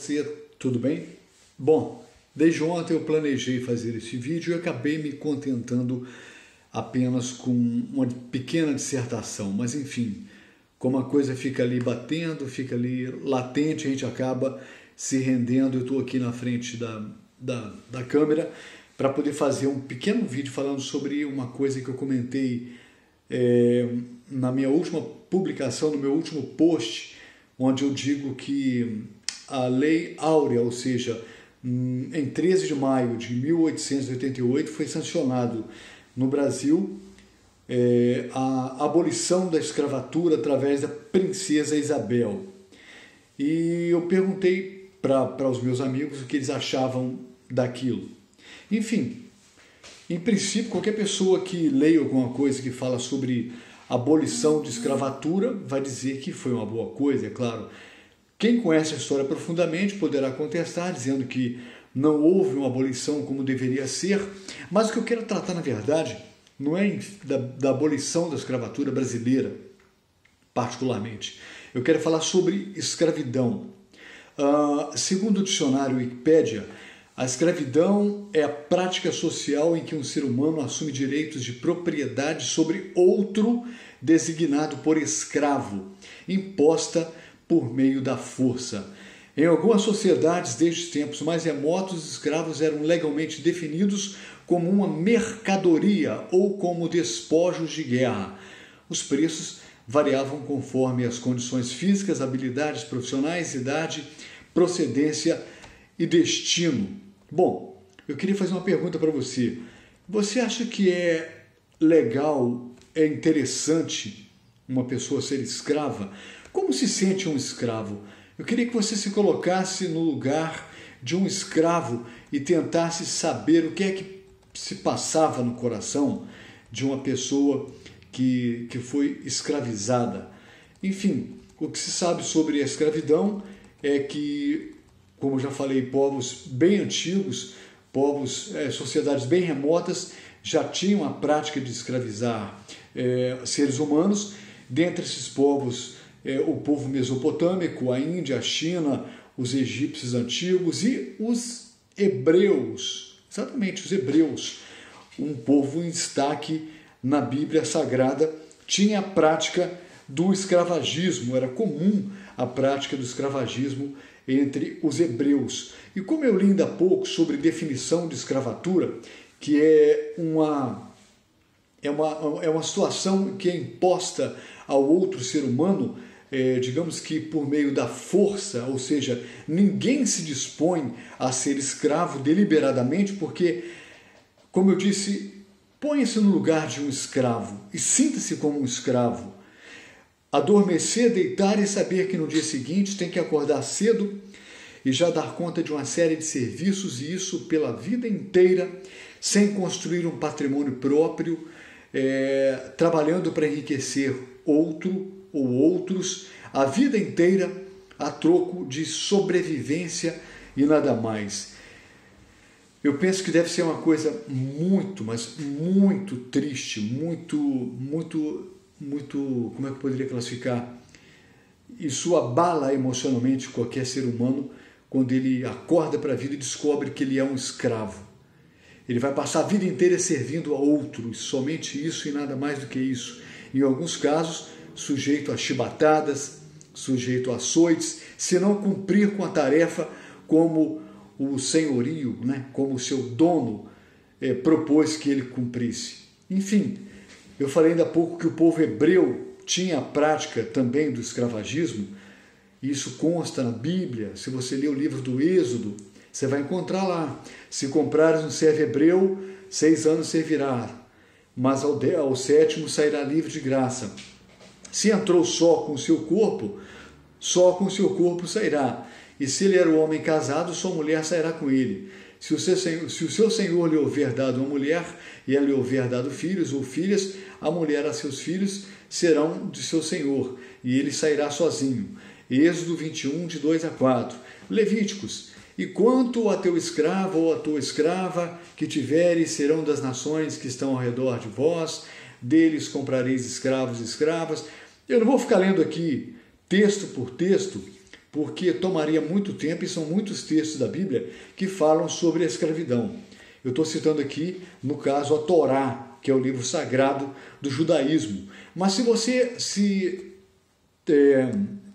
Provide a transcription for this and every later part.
você, tudo bem? Bom, desde ontem eu planejei fazer esse vídeo e acabei me contentando apenas com uma pequena dissertação, mas enfim, como a coisa fica ali batendo, fica ali latente, a gente acaba se rendendo. Eu estou aqui na frente da câmera para poder fazer um pequeno vídeo falando sobre uma coisa que eu comentei na minha última publicação, no meu último post, onde eu digo que a Lei Áurea, ou seja, em 13 de maio de 1888, foi sancionado no Brasil a abolição da escravatura através da princesa Isabel. E eu perguntei para os meus amigos o que eles achavam daquilo. Enfim, em princípio, qualquer pessoa que leia alguma coisa que fala sobre abolição de escravatura vai dizer que foi uma boa coisa, é claro. Quem conhece a história profundamente poderá contestar, dizendo que não houve uma abolição como deveria ser, mas o que eu quero tratar, na verdade, não é da abolição da escravatura brasileira, particularmente. Eu quero falar sobre escravidão. Segundo o dicionário Wikipédia, a escravidão é a prática social em que um ser humano assume direitos de propriedade sobre outro designado por escravo, imposta por meio da força. Em algumas sociedades, desde os tempos mais remotos, os escravos eram legalmente definidos como uma mercadoria ou como despojos de guerra. Os preços variavam conforme as condições físicas, habilidades profissionais, idade, procedência e destino. Bom, eu queria fazer uma pergunta para você. Você acha que é legal, é interessante uma pessoa ser escrava? Como se sente um escravo? Eu queria que você se colocasse no lugar de um escravo e tentasse saber o que é que se passava no coração de uma pessoa que foi escravizada. Enfim, o que se sabe sobre a escravidão é que, como eu já falei, povos bem antigos, sociedades bem remotas, já tinham a prática de escravizar seres humanos. Dentre esses povos, o povo mesopotâmico, a Índia, a China, os egípcios antigos e os hebreus, exatamente os hebreus, um povo em destaque na Bíblia Sagrada, tinha a prática do escravagismo, era comum a prática do escravagismo entre os hebreus. E como eu li ainda há pouco sobre definição de escravatura, que é uma situação que é imposta ao outro ser humano, digamos que por meio da força, ou seja, ninguém se dispõe a ser escravo deliberadamente, porque, como eu disse, ponha-se no lugar de um escravo e sinta-se como um escravo. Adormecer, deitar e saber que no dia seguinte tem que acordar cedo e já dar conta de uma série de serviços, e isso pela vida inteira, sem construir um patrimônio próprio, trabalhando para enriquecer outro ou outros, a vida inteira a troco de sobrevivência e nada mais. Eu penso que deve ser uma coisa muito, mas muito triste, muito, como é que eu poderia classificar? Isso abala emocionalmente qualquer ser humano quando ele acorda para a vida e descobre que ele é um escravo. Ele vai passar a vida inteira servindo a outros, somente isso e nada mais do que isso. Em alguns casos, sujeito a chibatadas, sujeito a açoites, se não cumprir com a tarefa como o senhorio, como o seu dono propôs que ele cumprisse. Enfim, eu falei ainda há pouco que o povo hebreu tinha a prática também do escravagismo. Isso consta na Bíblia. Se você ler o livro do Êxodo, você vai encontrar lá: se comprares um servo hebreu, 6 anos servirá, mas ao 7º sairá livre de graça. Se entrou só com o seu corpo sairá. E se ele era um homem casado, sua mulher sairá com ele. Se o seu senhor lhe houver dado uma mulher, e ela lhe houver dado filhos ou filhas, a mulher a seus filhos serão de seu senhor, e ele sairá sozinho. Êxodo 21, de 2 a 4. Levíticos: e quanto a teu escravo ou a tua escrava que tiveres, serão das nações que estão ao redor de vós, deles comprareis escravos e escravas. Eu não vou ficar lendo aqui texto por texto, porque tomaria muito tempo e são muitos textos da Bíblia que falam sobre a escravidão. Eu estou citando aqui, no caso, a Torá, que é o livro sagrado do judaísmo. Mas se você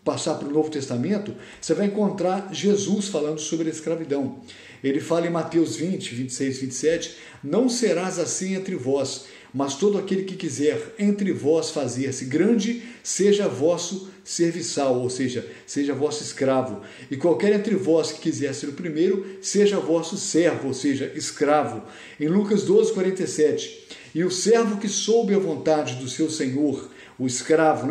passar para o Novo Testamento, você vai encontrar Jesus falando sobre a escravidão. Ele fala em Mateus 20, 26, 27, não serás assim entre vós, mas todo aquele que quiser entre vós fazer-se grande, seja vosso serviçal, ou seja vosso escravo. E qualquer entre vós que quiser ser o primeiro, seja vosso servo, ou seja, escravo. Em Lucas 12, 47, e o servo que soube a vontade do seu senhor, o escravo,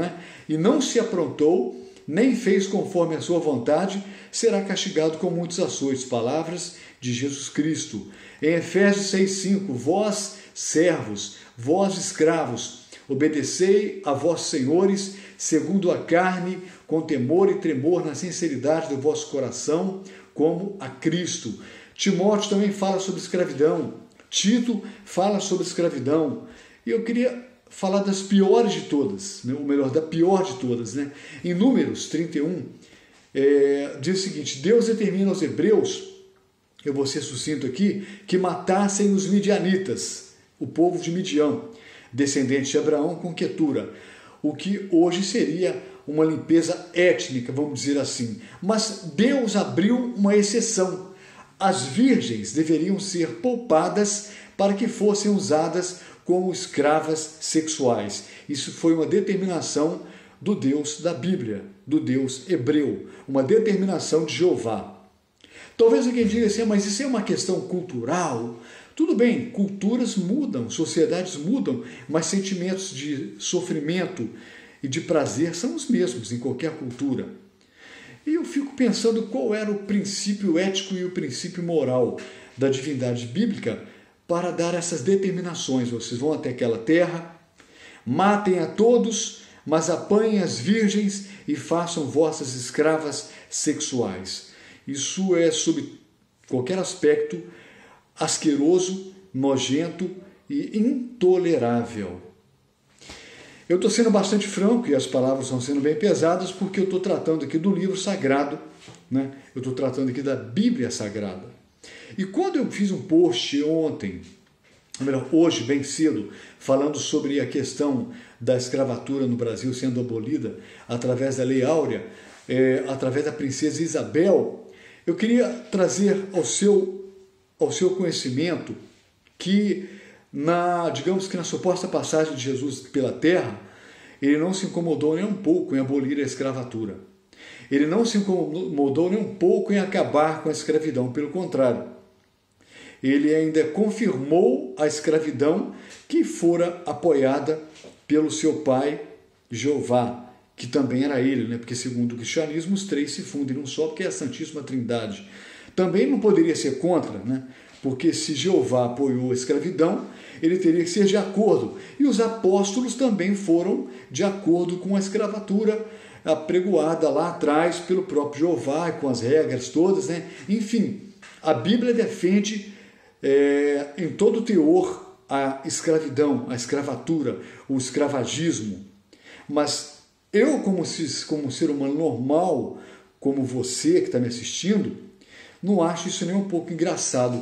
e não se aprontou, nem fez conforme a sua vontade, será castigado com muitos açoites. Palavras de Jesus Cristo. Em Efésios 6,5, vós, servos, vós, escravos, obedecei a vossos senhores, segundo a carne, com temor e tremor na sinceridade do vosso coração, como a Cristo. Timóteo também fala sobre escravidão. Tito fala sobre escravidão. E eu queria falar das piores de todas, ou melhor, da pior de todas. Em Números 31, diz o seguinte: Deus determina aos hebreus, eu vou ser sucinto aqui, que matassem os midianitas, o povo de Midian, descendente de Abraão com Quetura, o que hoje seria uma limpeza étnica, vamos dizer assim. Mas Deus abriu uma exceção. As virgens deveriam ser poupadas para que fossem usadas como escravas sexuais. Isso foi uma determinação do Deus da Bíblia, do Deus hebreu, uma determinação de Jeová. Talvez alguém diga assim, mas isso é uma questão cultural. Tudo bem, culturas mudam, sociedades mudam, mas sentimentos de sofrimento e de prazer são os mesmos em qualquer cultura. E eu fico pensando qual era o princípio ético e o princípio moral da divindade bíblica para dar essas determinações. Vocês vão até aquela terra, matem a todos, mas apanhem as virgens e façam vossas escravas sexuais. Isso é, sob qualquer aspecto, asqueroso, nojento e intolerável. Eu estou sendo bastante franco e as palavras estão sendo bem pesadas porque eu estou tratando aqui do livro sagrado, eu estou tratando aqui da Bíblia Sagrada. E quando eu fiz um post hoje bem cedo, falando sobre a questão da escravatura no Brasil sendo abolida através da Lei Áurea, através da princesa Isabel, eu queria trazer ao seu conhecimento que digamos que na suposta passagem de Jesus pela terra, ele não se incomodou nem um pouco em abolir a escravatura. Ele não se incomodou nem um pouco em acabar com a escravidão, pelo contrário. Ele ainda confirmou a escravidão que fora apoiada pelo seu pai, Jeová, que também era ele, porque segundo o cristianismo os três se fundem num só, porque é a Santíssima Trindade. Também não poderia ser contra, porque se Jeová apoiou a escravidão, ele teria que ser de acordo. E os apóstolos também foram de acordo com a escravatura apregoada lá atrás pelo próprio Jeová, com as regras todas. Enfim, a Bíblia defende em todo o teor a escravidão, a escravatura, o escravagismo. Mas eu, como ser humano normal, como você que está me assistindo, não acho isso nem um pouco engraçado,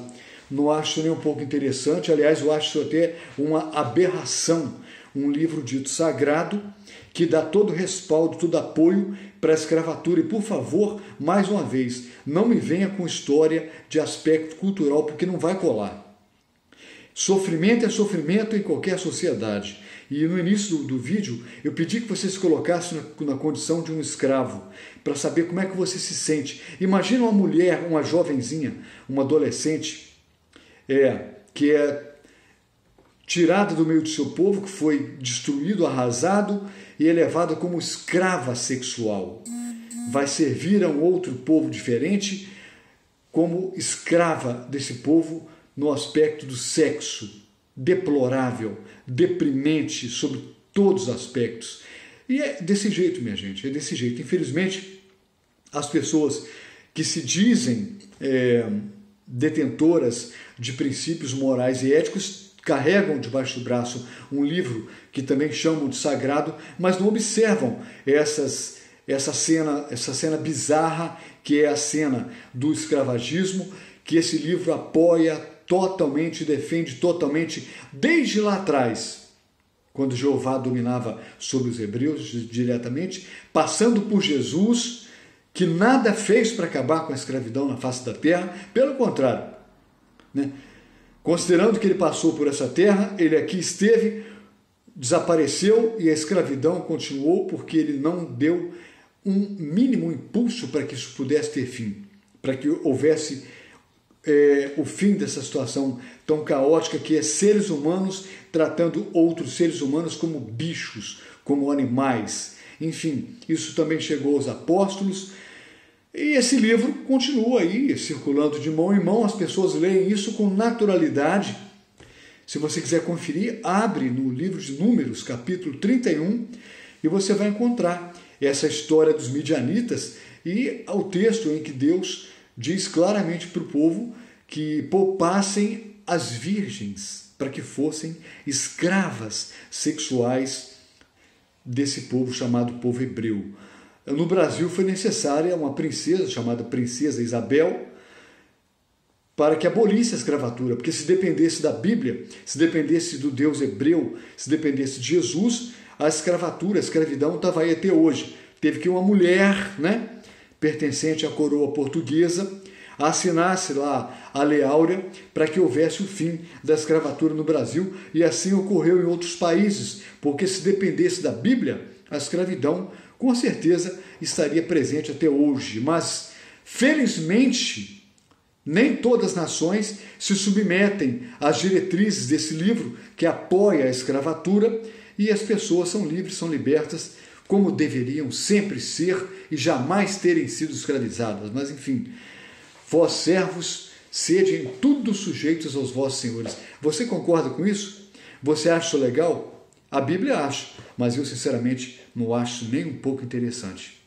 não acho nem um pouco interessante. Aliás, eu acho isso até uma aberração, um livro dito sagrado que dá todo respaldo, todo apoio para a escravatura. E, por favor, mais uma vez, não me venha com história de aspecto cultural, porque não vai colar. Sofrimento é sofrimento em qualquer sociedade. E no início do vídeo, eu pedi que você se colocasse na condição de um escravo, para saber como é que você se sente. Imagina uma mulher, uma jovenzinha, uma adolescente, que é tirada do meio do seu povo, que foi destruído, arrasado, e é levada como escrava sexual. Vai servir a um outro povo diferente como escrava desse povo no aspecto do sexo, deplorável, deprimente sobre todos os aspectos. E é desse jeito, minha gente, é desse jeito. Infelizmente, as pessoas que se dizem detentoras de princípios morais e éticos carregam debaixo do braço um livro que também chamam de sagrado, mas não observam essas essa cena bizarra, que é a cena do escravagismo, que esse livro apoia totalmente, defende totalmente, desde lá atrás, quando Jeová dominava sobre os hebreus diretamente, passando por Jesus, que nada fez para acabar com a escravidão na face da terra, pelo contrário, né? Considerando que ele passou por essa terra, ele aqui esteve, desapareceu e a escravidão continuou porque ele não deu um mínimo impulso para que isso pudesse ter fim, para que houvesse o fim dessa situação tão caótica que é seres humanos tratando outros seres humanos como bichos, como animais. Enfim, isso também chegou aos apóstolos e esse livro continua aí circulando de mão em mão, as pessoas leem isso com naturalidade. Se você quiser conferir, abre no livro de Números, capítulo 31, e você vai encontrar essa história dos midianitas e o texto em que Deus diz claramente para o povo que poupassem as virgens para que fossem escravas sexuais desse povo chamado povo hebreu. No Brasil foi necessária uma princesa chamada Princesa Isabel para que abolisse a escravatura, porque se dependesse da Bíblia, se dependesse do Deus hebreu, se dependesse de Jesus, a escravidão estava aí até hoje. Teve que uma mulher, né, pertencente à coroa portuguesa, assinasse lá a Lei Áurea para que houvesse o fim da escravatura no Brasil, e assim ocorreu em outros países, porque se dependesse da Bíblia, a escravidão com certeza estaria presente até hoje. Mas, felizmente, nem todas as nações se submetem às diretrizes desse livro que apoia a escravatura, e as pessoas são livres, são libertas, como deveriam sempre ser e jamais terem sido escravizadas. Mas, enfim, vós servos, sede em tudo sujeitos aos vossos senhores. Você concorda com isso? Você acha isso legal? A Bíblia acha, mas eu sinceramente não acho nem um pouco interessante.